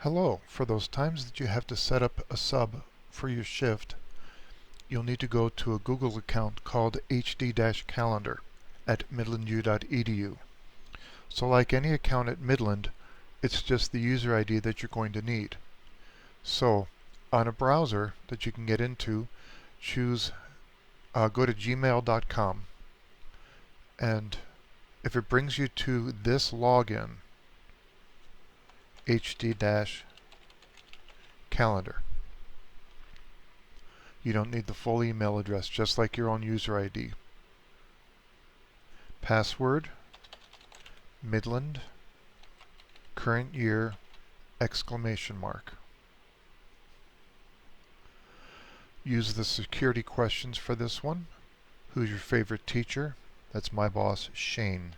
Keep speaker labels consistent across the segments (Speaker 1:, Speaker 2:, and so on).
Speaker 1: Hello. For those times that you have to set up a sub for your shift, you'll need to go to a Google account called hd-calendar at midlandu.edu. So like any account at Midland, it's just the user ID that you're going to need. So on a browser that you can get into, go to gmail.com, and if it brings you to this login, hd-calendar, you don't need the full email address, just like your own user ID. Password, Midland, current year, ! Use the security questions for this one. Who's your favorite teacher? That's my boss, Shane.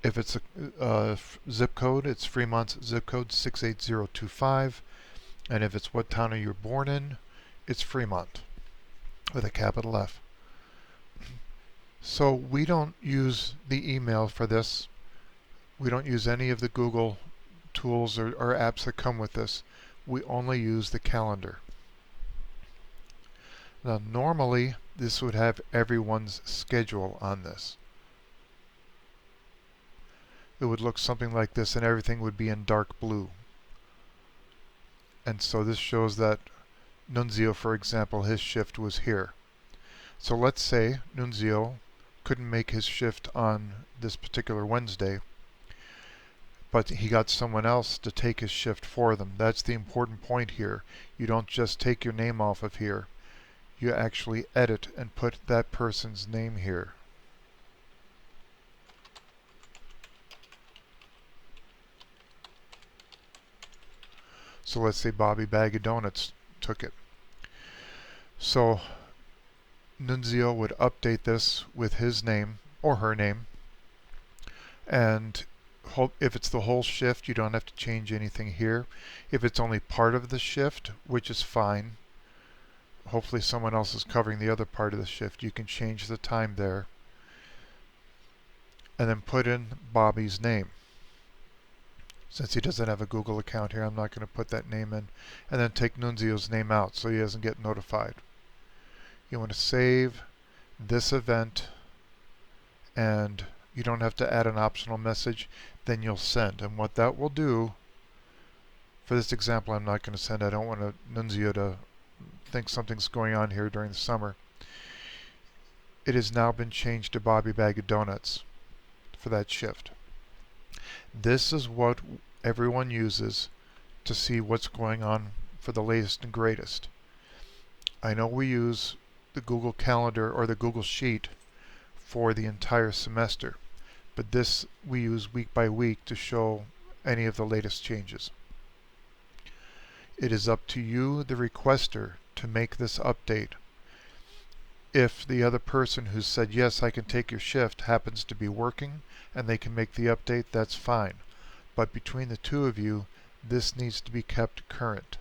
Speaker 1: If it's a zip code, it's Fremont's zip code 68025. And if it's what town are you born in, it's Fremont with a capital F. So we don't use the email for this. We don't use any of the Google tools or apps that come with this. We only use the calendar. Now normally this would have everyone's schedule on this. It would look something like this, and everything would be in dark blue. And so this shows that Nunzio, for example, his shift was here. So let's say Nunzio couldn't make his shift on this particular Wednesday, but he got someone else to take his shift for them. That's the important point here. You don't just take your name off of here. You actually edit and put that person's name here. So let's say Bobby Bag of Donuts took it. So Nunzio would update this with his name or her name, and if it's the whole shift, you don't have to change anything here. If it's only part of the shift, which is fine, hopefully someone else is covering the other part of the shift, you can change the time there, and then put in Bobby's name. Since he doesn't have a Google account here, I'm not going to put that name in. And then take Nunzio's name out so he doesn't get notified. You want to save this event, and you don't have to add an optional message. Then you'll send. And what that will do, for this example I'm not going to send. I don't want Nunzio to think something's going on here during the summer. It has now been changed to Bobby Bag of Donuts for that shift. This is what everyone uses to see what's going on for the latest and greatest. I know we use the Google Calendar or the Google Sheet for the entire semester, but this we use week by week to show any of the latest changes. It is up to you, the requester, to make this update. If the other person who said, yes, I can take your shift, happens to be working and they can make the update, that's fine. But between the two of you, this needs to be kept current.